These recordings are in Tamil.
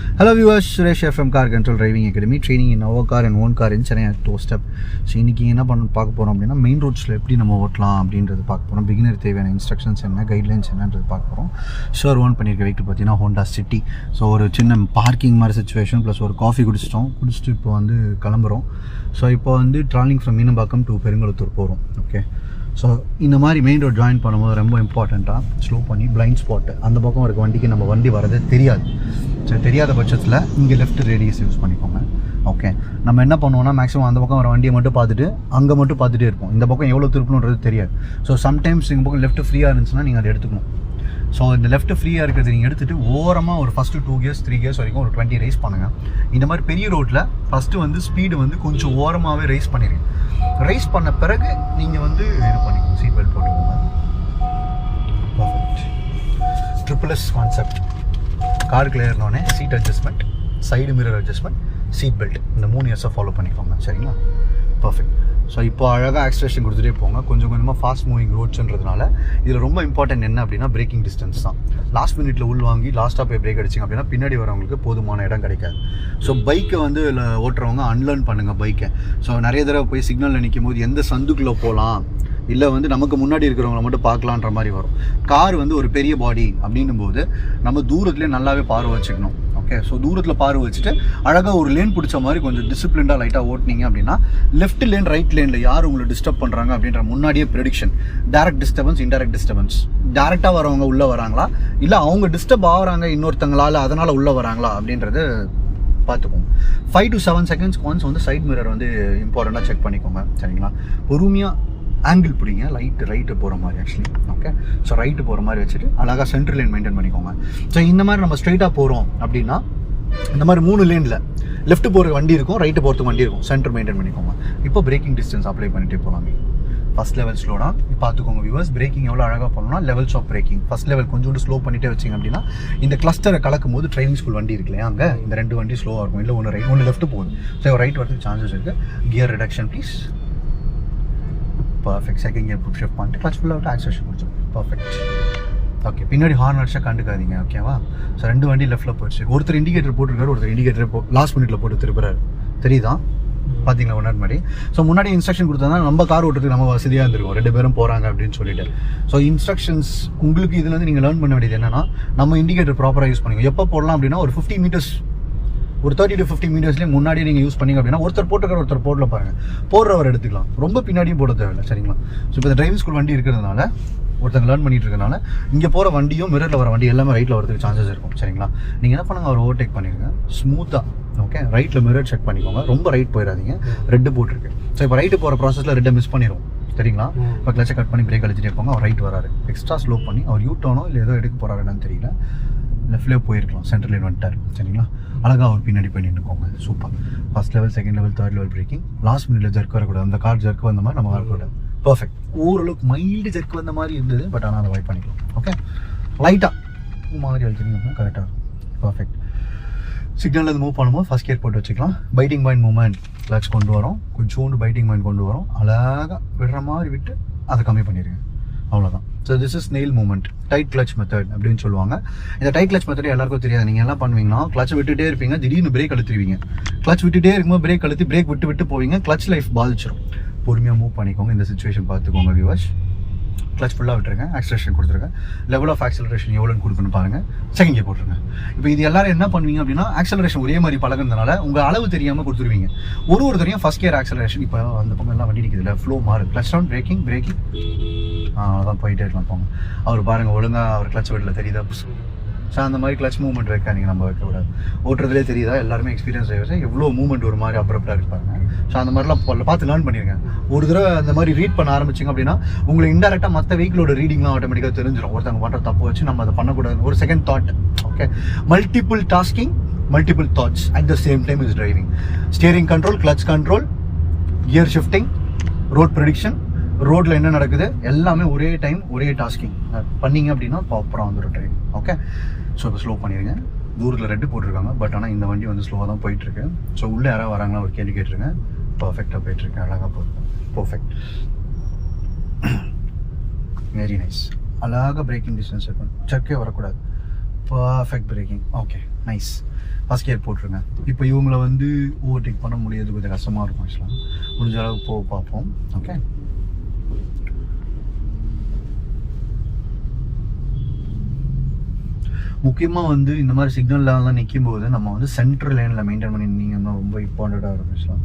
Hello viewers, Suresh here from CarControl Driving Academy, training in our car and own car in Chennai at doorstep. So இன்னைக்கு என்ன பார்க்க போறோம் அப்படினா மெயின் ரோட்ஸ்ல எப்படி நம்ம ஓட்டலாம் அப்படின்றது பார்க்க போறோம். பிகினர் தேவையான இன்ஸ்ட்ரக்ஷன்ஸ் என்ன, கைட்லைன்ஸ் என்னன்றது பார்க்க போறோம். ஷோர் ஓன் பண்ணிருக்க வெஹிக்கிள் பார்த்தீங்கன்னா Honda City. ஸோ ஒரு சின்ன பார்க்கிங் மாதிரி சிச்சுவேஷன் ப்ளஸ் ஒரு காஃபி குடிச்சிட்டு இப்போ வந்து கிளம்புறோம். ஸோ இப்போ வந்து travelling from Meenambakkam to Perungalathur போகிறோம். ஓகே, ஸோ இந்த மாதிரி மெயின் ரோட் ஜாயின் பண்ணும்போது ரொம்ப இம்பார்ட்டண்ட்டாக ஸ்லோ பண்ணி பிளைண்ட் ஸ்பாட்டு அந்த பக்கம் இருக்க வண்டிக்கு நம்ம வண்டி வரதே தெரியாது. சரி, தெரியாத பட்சத்தில் இங்கே லெஃப்ட் ரேடியஸ் யூஸ் பண்ணிக்கோங்க. ஓகே, நம்ம என்ன பண்ணுவோம்னா மேக்ஸிமம் அந்த பக்கம் வர வண்டியை மட்டும் பார்த்துட்டு அங்கே மட்டும் பார்த்துட்டே இருப்போம். இந்த பக்கம் எவ்வளோ திருப்பணுன்றது தெரியாது. ஸோ சம்டைம்ஸ் இந்த பக்கம் லெஃப்ட் ஃப்ரீயாக இருந்துச்சுன்னா நீங்கள் அதை எடுத்துக்கணும். ஸோ இந்த லெஃப்ட் ஃப்ரீயாக இருக்கிறது நீங்கள் எடுத்துகிட்டு ஓரமாக ஒரு ஃபஸ்ட்டு 2 gears 3 gears வரைக்கும் ஒரு 20 ரைஸ் பண்ணுங்கள். இந்த மாதிரி பெரிய ரோட்டில் ஃபஸ்ட்டு வந்து ஸ்பீடு வந்து கொஞ்சம் ஓரமாகவே ரைஸ் பண்ணிடுங்க. ரைஸ் பண்ண பிறகு நீங்கள் வந்து இது பண்ணிக்கோங்க, சீட் பெல்ட் போட்டுக்கோங்க. பர்ஃபெக்ட். Triple S concept. காருக்கு ஏறினோடனே seat adjustment, side mirror adjustment, seat belt, இந்த 3 இயர்ஸாக ஃபாலோ பண்ணிக்கோங்க. சரிங்களா? பர்ஃபெக்ட். ஸோ இப்போ அழகாக ஆக்சிலரேஷன் கொடுத்துட்டே போங்க. கொஞ்சம் கொஞ்சமாக ஃபாஸ்ட் மூவிங் ரோட்ஸ்ன்றதுனால இதில் ரொம்ப இம்பார்ட்டன்ட் என்ன அப்படின்னா பிரேக்கிங் டிஸ்டன்ஸ் தான். லாஸ்ட் மினிட்ல உள்வாங்கி லாஸ்ட்டாக போய் பிரேக் அடிச்சிங்க அப்படின்னா பின்னாடி வரவங்களுக்கு போதுமான இடம் கிடைக்காது. ஸோ பைக்கை வந்து ஓட்டுறவங்க அன்லேர்ன் பண்ணுங்கள் பைக்கை. ஸோ நிறைய தடவை போய் சிக்னலில் நிற்கும் போது எந்த சந்துக்குள்ளே போகலாம், இல்லை வந்து நமக்கு முன்னாடி இருக்கிறவங்கள மட்டும் பார்க்கலான்ற மாதிரி வரும். கார் வந்து ஒரு பெரிய பாடி அப்படின்னும் போது நம்ம தூரத்துலேயே நல்லாவே பார்வை வச்சுக்கணும். ஓகே, ஸோ தூரத்தில் பார்வை வச்சுட்டு அழகாக ஒரு லேன் பிடிச்ச மாதிரி கொஞ்சம் டிசிப்ளின்டாக லைட்டாக ஓட்டினீங்க அப்படின்னா லெஃப்ட் லேன் ரைட் லேனில் யார் உங்களை டிஸ்டர்ப் பண்ணுறாங்க அப்படின்ற முன்னாடியே prediction. Direct disturbance, indirect disturbance. டேரெக்டாக வரவங்க உள்ளே வராங்களா, இல்லை அவங்க டிஸ்டர்ப் ஆகுறாங்க இன்னொருத்தங்களால் அதனால் உள்ளே வராங்களா அப்படின்றது பார்த்துக்கோங்க. 5 to 7 seconds ஒன்ஸ் வந்து சைட் மிரர் வந்து இம்பார்ட்டண்ட்டாக செக் பண்ணிக்கோங்க. சரிங்களா? பொறுமையாக ஆங்கிள் பிடிங்க, ரைட்டு போகிற மாதிரி ஆக்சுவலி. ஓகே, ஸோ ரைட்டு போகிற மாதிரி வச்சுட்டு அழகாக சென்ட்ரல் லேன் மெயின்டைன் பண்ணிக்கோங்க. ஸோ இந்த மாதிரி நம்ம ஸ்ட்ரைட்டாக போகிறோம் அப்படின்னா இந்த மாதிரி 3 லேனில் லெஃப்ட் போகிற வண்டி இருக்கும், ரைட்டு போகிறதுக்கு வண்டி இருக்கும், சென்டர் மெயின்டைன் பண்ணிக்கோங்க. இப்போ பிரேக்கிங் டிஸ்டன்ஸ் அப்ளை பண்ணிட்டே போகலாமே. ஃபஸ்ட் லெவல் ஸ்லோடா பார்த்துக்கோங்க வியூவர்ஸ். பிரேக்கிங் எவ்வளோ அழகாக பண்ணணும்னா levels of braking. First level கொஞ்சோண்டு ஸ்லோ பண்ணிட்டே வச்சிங்க அப்படின்னா இந்த கிளஸ்டரை கலக்கும் போது டிரைவிங் ஸ்கூல் வண்டி இருக்கு இல்லையா, அங்கே இந்த 2 வண்டி ஸ்லோவாக இருக்கும். இல்லை ஒன்று லெஃப்ட் போகுது, ஸோ ரைட் வரதுக்கு சான்சஸ் இருக்குது. Gear reduction please. Perfect. Second gear put shift பண்ணிட்டு கிளச் ஃபுல்லாக விட்டு ஆக்சிலரேஷன் கொடுத்துரும். பர்ஃபெக்ட். ஓகே, பின்னாடி ஹார்ன் அடிச்சா கண்டுக்காதீங்க. ஓகேவா? ஸோ 2 வண்டி லெஃப்ட்டில் போயிடுச்சு. ஒருத்தர் இண்டிகேட்டர் போட்டுருக்காரு, ஒருத்தர் இண்டிகேட்டர் லாஸ்ட் மினிட்ல போட்டு திருப்புறாரு. தெரியுதா? பார்த்தீங்களா ஒன் மாதிரி? ஸோ முன்னாடி இன்ஸ்ட்ரக்ஷன் கொடுத்தா நம்ம கார் ஓட்டுறதுக்கு நம்ம வசதியாக இருந்திருக்கும், 2 பேரும் போகிறாங்க அப்படின்னு சொல்லிட்டு. ஸோ இன்ஸ்ட்ரக்ஷன்ஸ் உங்களுக்கு இதுலேருந்து நீங்கள் லேர்ன் பண்ண வேண்டியது என்னன்னா நம்ம இண்டிகேட்டர் ப்ராப்பராக யூஸ் பண்ணிக்கோங்க. எப்போ போடலாம் அப்படின்னா ஒரு 50 மீட்டர்ஸ், ஒரு 30 to 50 மீட்டர்ஸ்லேயே முன்னாடியே நீங்கள் யூஸ் பண்ணிங்க அப்படின்னா ஒருத்தர் போட்டுக்கிற ஒருத்தர் போடல பாருங்கள், போடுறவர் எடுத்துக்கலாம். ரொம்ப பின்னாடியும் போட தேவையில்லை. சரிங்களா? ஸோ இப்போ இந்த டிரைவிங் ஸ்கூல் வண்டி இருக்கிறதுனால ஒருத்தங்க லேர்ன் பண்ணிட்டு இருக்கனால இங்கே போகிற வண்டியும் மிரரில் வர வண்டி எல்லாமே ரைட்டில் வரதுக்கு சான்சஸ் இருக்கும். சரிங்களா? நீங்கள் என்ன பண்ணுங்க, அவர் ஓவர்டேக் பண்ணிடுங்க ஸ்மூத்தாக. ஓகே, ரைட்டில் மிரர் செக் பண்ணிக்கோங்க, ரொம்ப ரைட் போயிடாதீங்க. ரெட்டு போட்டிருக்கு. ஸோ இப்போ ரைட்டு போகிற ப்ராசஸில் ரெட்டை மிஸ் பண்ணிடுவோம். சரிங்களா? இப்போ கிளச்சை கட் பண்ணி பிரேக் அடிச்சுட்டே போங்க. அவர் ரைட் வராரு, எக்ஸ்ட்ரா ஸ்லோ பண்ணி அவர் யூ டர்னோ இல்லை ஏதோ எடுக்க போகிறாரு என்னன்னு தெரியல, லெஃப்ட்லேயே போயிருக்கலாம், சென்ட்ரல் லைன் வந்துட்டார். சரிங்களா? அழகாக அவர் பின்னாடி போய் நின்றுக்கோங்க. Super. First level, second level, third level braking. Last மினிட்ல ஜர்க் வரக்கூடாது. அந்த கார் ஜர்க் வந்த மாதிரி நம்ம வரக்கூடாது. பர்ஃபெக்ட். ஓரளவுக்கு மைல்டு ஜர்க் வந்த மாதிரி இருந்தது, பட் ஆனால் அதை வாய்ப் பண்ணிக்கலாம். ஓகே, லைட்டாக மாதிரி அழிச்சிங்க அப்படின்னா கரெக்டாக இருக்கும். பர்ஃபெக்ட். சிக்னலில் அது மூவ் பண்ணும்போது ஃபஸ்ட் கியர் போட்டு வச்சுக்கலாம். பைட்டிங் பாயிண்ட் மூவ்மெண்ட் கிளச் கொண்டு வரோம், கொஞ்சோண்டு பைட்டிங் பாயிண்ட் கொண்டு வரோம். அழகாக விடுற மாதிரி விட்டு அதை கம்மி பண்ணிடுங்க. அவ்வளோதான். So this is nail movement, tight clutch method அப்படின்னு சொல்லுவாங்க. இந்த டைட் கிளச் மெத்தட் எல்லாருக்கும் தெரியாது. நீங்கள் என்ன பண்ணுவீங்கன்னா கிளச் விட்டுட்டே இருப்பீங்க, திடீர்னு பிரேக் அழுத்துருவீங்க. கிளச் விட்டுட்டே இருக்கும்போது பிரேக் அழுத்தி பிரேக் விட்டு போவீங்க, கிளச் லைஃப் பாதிச்சிடும். பொறுமையாக மூவ் பண்ணிக்கோங்க. இந்த சிச்சுவேஷன் பார்த்துக்கோங்க வியூவர்ஸ். கிளச் ஃபுல்லாக விட்டுருங்க, ஆக்சிலரேஷன் கொடுத்துருங்க. லெவல் ஆஃப் ஆக்சிலரேஷன் எவ்வளோன்னு கொடுக்கணும்னு பாருங்கள். செகண்ட் கியர் போட்டுருங்க. இப்போ இது எல்லாரும் என்ன பண்ணுவீங்க அப்படின்னா ஆக்சிலரேஷன் ஒரே மாதிரி பழகுறதுனால உங்கள் அளவு தெரியாமல் கொடுத்துருவீங்க. ஒரு தரையும் ஃபஸ்ட் கியர் ஆக்சிலரேஷன். இப்போ அந்த பக்கம் எல்லாம் வண்டி நிற்குதுல, ஃப்ளோ மாறு. கிளச் டவுன், பிரேக்கிங், அதான் போயிட்டே இருக்கலாம். போங்க. அவர் பாருங்கள் ஒழுங்காக அவர் கிளச் விடல, தெரியுதா? ஸோ அந்த மாதிரி கிளச் மூவ்மெண்ட் வைக்காதீங்க, நம்ம வைக்கக்கூடாது. ஓட்டுறதுலே தெரியுதா? எல்லாருமே எக்ஸ்பீரியன்ஸ் டிரைவர்ஸ் எவ்வளோ மூவ்மெண்ட் ஒரு மாதிரி அப்புறப்படாக இருப்பாங்க. ஸோ அந்த மாதிரிலாம் பார்த்து லேர்ன் பண்ணிடுங்க. ஒரு தடவை அந்த மாதிரி ரீட் பண்ண ஆரம்பிச்சிங்க அப்படின்னா உங்களுக்கு இன்டெரக்டாக மற்ற வெஹிக்கிளோட ரீடிங்லாம் ஆட்டோமேட்டிக்காக தெரிஞ்சிடும். ஒருத்தவங்க பண்ணுற தப்பு வச்சு நம்ம அதை பண்ணக்கூடாது. ஒரு second thought. Okay, multiple tasking, multiple thoughts at the same time is driving. Steering control, clutch control, gear shifting, road prediction, ரோட்டில் என்ன நடக்குது எல்லாமே ஒரே டைம் ஒரே டாஸ்கிங் பண்ணிங்க அப்படின்னா ப்ராப்பராக வந்துடும் டிரைவிங். ஓகே, ஸோ இப்போ ஸ்லோ பண்ணிடுங்க. தூரத்தில் ரெட்டு போட்டிருக்காங்க, பட் ஆனால் இந்த வண்டி வந்து ஸ்லோவாக தான் போயிட்டுருக்கு. ஸோ உள்ளே யாராவது வராங்களா ஒரு கேள்வி கேட்டுருங்க. பர்ஃபெக்டாக போயிட்டுருக்கு, அழகாக போகுது. பர்ஃபெக்ட். Very nice. அழகாக பிரேக்கிங் டிஸ்டன்ஸ் இருக்கணும், ஜர்க்கே வரக்கூடாது. Perfect braking. Okay, nice. First gear போட்டுருங்க. இப்போ இவங்கள வந்து ஓவர்டேக் பண்ண முடியாது, கொஞ்சம் கஷ்டமாக இருக்கும் ஆக்சுவலாக. முடிஞ்ச அளவுக்கு போக பார்ப்போம். ஓகே, முக்கியமாக வந்து இந்த மாதிரி சிக்னல்லாம் நிற்கும் போது நம்ம வந்து சென்ட்ரல் லைனில் மெயின்டைன் பண்ணி நின்னீங்கன்னா ரொம்ப இம்பார்ட்டண்ட்டாக இருக்கும் ஆக்சுவலாக.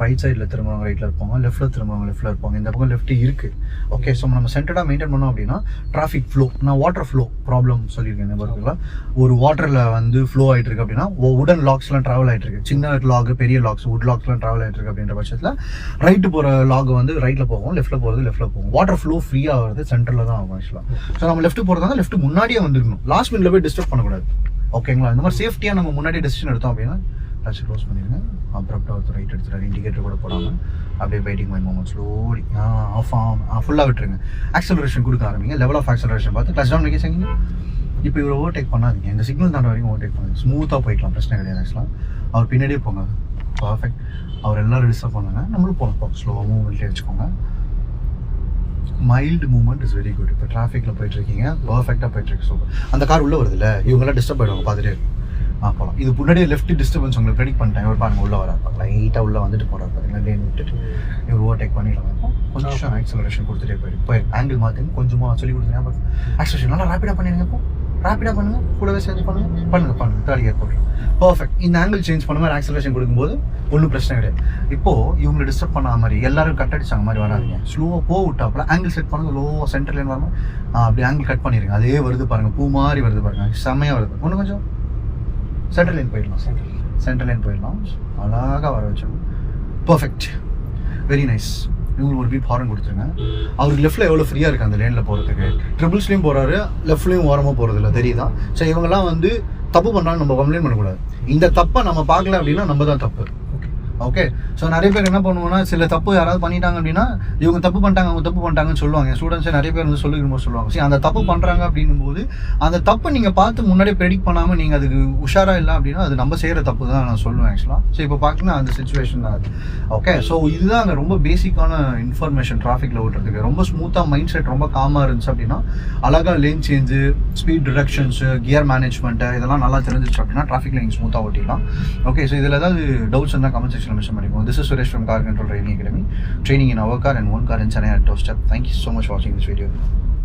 ரைட் சைடில் திரும்புறவங்க ரைட்டில் இருப்பாங்க, லெஃப்ட்டில் திரும்புறவங்க லெஃப்ட்டில் இருப்பாங்க, இந்த பக்கம் லெஃப்ட் இருக்குது. ஓகே, ஸோ நம்ம சென்டர்டாக மெயின்டைன் பண்ணோம் அப்படின்னா டிராஃபிக் ஃப்ளோ, நான் வாட்டர் ஃப்ளோ ப்ராப்ளம் சொல்லியிருக்கேன் இந்த பர்க்குள்ள. ஒரு வாட்டரில் வந்து ஃப்ளோ ஆகிட்டு இருக்கு அப்படின்னா உடன் லாக்ஸ்லாம் ட்ராவல் ஆகிட்டு இருக்கு, சின்ன லாக் பெரிய லாக்ஸ் வுட் லாக்ஸ்லாம் ட்ராவல் ஆகிட்டு இருக்கு அப்படின்ற பட்சத்தில் ரைட்டு போகிற லாக் வந்து ரைட்டில் போகும், லெஃப்ட்டில் போகிறது லெஃப்ட்டில் போகும். வாட்டர் ஃப்ளோ ஃப்ரீயாக ஆகிறது சென்டரில் தான் ஆகும் ஆக்சுவலாக. ஸோ நம்ம லெஃப்ட் போகிறதா லெஃப்ட் முன்னாடியே வந்துருக்கணும், லாஸ்ட் மினிட்ல போய் டிஸ்டர்ப் பண்ணக்கூடாது. ஓகேங்களா, இந்த மாதிரி சேஃப்டியாக நம்ம முன்னாடி டெசிஷன் எடுத்தோம் அப்படின்னா டச் க்ளோஸ் பண்ணிடுங்க. அப்ரப்டாக ஒருத்தர் ரைட் எடுத்துட்டாரு, இண்டிகேட்டர் கூட போடாமல் அப்படியே பைட்டிங் மை மூமெண்ட் ஸ்லோலி ஃபுல்லாக விட்டுருங்க. ஆக்சலரேஷன் கொடுக்க ஆரம்பிங்க. லெவல் ஆஃப் ஆக்சலரேஷன் பார்த்து டச் டவுன் வைக்க செய்யுங்க. இப்போ இவர் ஓவர்டேக் பண்ணாதீங்க, இந்த சிக்னல் தாண்ட வரைக்கும் ஓவர்டேக் பண்ணுங்க. ஸ்மூத்தாக போய்க்கலாம், பிரச்சனை கிடையாது ஆக்சுவலாக. அவர் பின்னாடியே போங்க. பர்ஃபெக்ட். அவர் எல்லாரும் டிஸ்டர்ப் பண்ணுங்க, நம்மளும் போகலாம். ஸ்லோவாக மூவ்மெண்ட்லேயே வச்சுக்கோங்க. Mild movement is very good. இப்போ டிராஃபிக்கில் போயிட்டு இருக்கீங்க, பர்ஃபெக்டாக போயிட்டு இருக்கு. சூப்பர். அந்த கார் உள்ளே வருது இல்லை, இவங்கெல்லாம் டிஸ்டர்ப் ஆகிடுவாங்க, பார்த்துட்டே இருக்கும். போகலாம். இது முன்னாடியே லெஃப்ட் டிஸ்டர்பன்ஸ் உங்களுக்கு ப்ரெடிக்ட் பண்ணிட்டேன். இவர் பாருங்க உள்ளே வராது, லைட்டாக உள்ளே வந்துட்டு போகிறார் பார்த்தீங்களா, லேன் விட்டுட்டு. இவர் ஓவர்டேக் பண்ணிடலாம். கொஞ்சம் ஆக்சலரேஷன் கொடுத்துட்டே போயிருக்கு. ஆங்கிள் மாற்றுங்க, கொஞ்சமாக சொல்லி கொடுத்துருங்க. ஆக்சலரேஷன் நல்லா ரேப்பிடாக பண்ணிடுங்க. இப்போ ரேப்பிடாக பண்ணுங்கள், கூடவே சேர்ந்து பண்ணுங்கள். தேர்ட் கியர் போடுறோம். பர்ஃபெக்ட். இந்த ஆங்கிள் சேஞ்ச் பண்ண மாதிரி ஆக்சலரேஷன் கொடுக்கும்போது ஒன்றும் பிரச்சனை கிடையாது. இப்போது இவங்களை டிஸ்டர்ப் பண்ண மாதிரி எல்லாரும் கட் அடிச்சாங்க மாதிரி வராதிங்க. ஸ்லோவாக போக விட்டாப்புல ஆங்கிள் செட் பண்ணுங்க. லோவாக சென்டர் லைன் வராமல் அப்படி ஆங்கிள் கட் பண்ணிடுங்க. அதே வருது பாருங்கள், பூ மாதிரி வருது பாருங்கள், செம்மையாக வருது. ஒன்று கொஞ்சம் சென்டர் லைன் போயிடலாம். சென்டர் லைன் போயிடலாம். அழகாக வர வச்சிடணும். Perfect, very nice. இவங்களுக்கு ஒரு பீப் ஹாரன் கொடுத்துருங்க. அவருக்கு லெஃப்ட்டில் எவ்வளோ ஃப்ரீயாக இருக்குது அந்த லேனில் போகிறதுக்கு. ட்ரிபிள்ஸ்லேயும் போகிறாரு, லெஃப்ட்லேயும் ஓரமாக போகிறது இல்லை, தெரியுதா? ஸோ இவங்கெல்லாம் வந்து தப்பு பண்ணுறாங்க, நம்ம கம்ப்ளைண்ட் பண்ணக்கூடாது. இந்த தப்பை நம்ம பார்க்கல அப்படின்னா நம்ம தான் தப்பு. ஓகே, ஸோ நிறைய பேர் என்ன பண்ணுவோம்னா, சில தப்பு யாராவது பண்ணிட்டாங்க அப்படின்னா இவங்க தப்பு பண்ணிட்டாங்க, அவங்க தப்பு பண்ணிட்டாங்கன்னு சொல்லுவாங்க. ஸ்டூடெண்ட்ஸே நிறைய பேர் வந்து சொல்லிக்கும்போது சொல்லுவாங்க, சரி அந்த தப்பு பண்ணுறாங்க அப்படின்னும் போது அந்த தப்பை நீங்கள் பார்த்து முன்னாடியே ப்ரெடிக்ட் பண்ணாமல் நீங்கள் அதுக்கு உஷாராக இல்லை அப்படின்னா அது நம்ம செய்கிற தப்பு தான் நான் சொல்லுவேன் ஆக்சுவலாக. ஸோ இப்போ பார்க்கணும் அந்த சுச்சுவேஷன் தான் அது. ஓகே, ஸோ இதுதான் அங்கே ரொம்ப பேசிக்கான இன்ஃபர்மேஷன். டிராஃபிக்கில் ஓட்டுறதுக்கு ரொம்ப ஸ்மூத்தாக மைண்ட் செட் ரொம்ப காமாக இருந்துச்சு அப்படின்னா அழகாக lane change, speed reductions, gear management இதெல்லாம் நல்லா தெரிஞ்சிச்சு அப்படின்னா டிராஃபிக்கில் நீங்கள் ஸ்மூத்தாக ஓட்டிடலாம். ஓகே, ஸோ இதில் ஏதாவது டவுட்ஸ் இருந்தால் கமெண்ட் செக்ஷன் மென்ஷன் பண்ணிக்கோங்க. This is Suresh from CarControl Training Academy, training in our car and one car in Chennai at doorstep. Thank you so much for watching this video.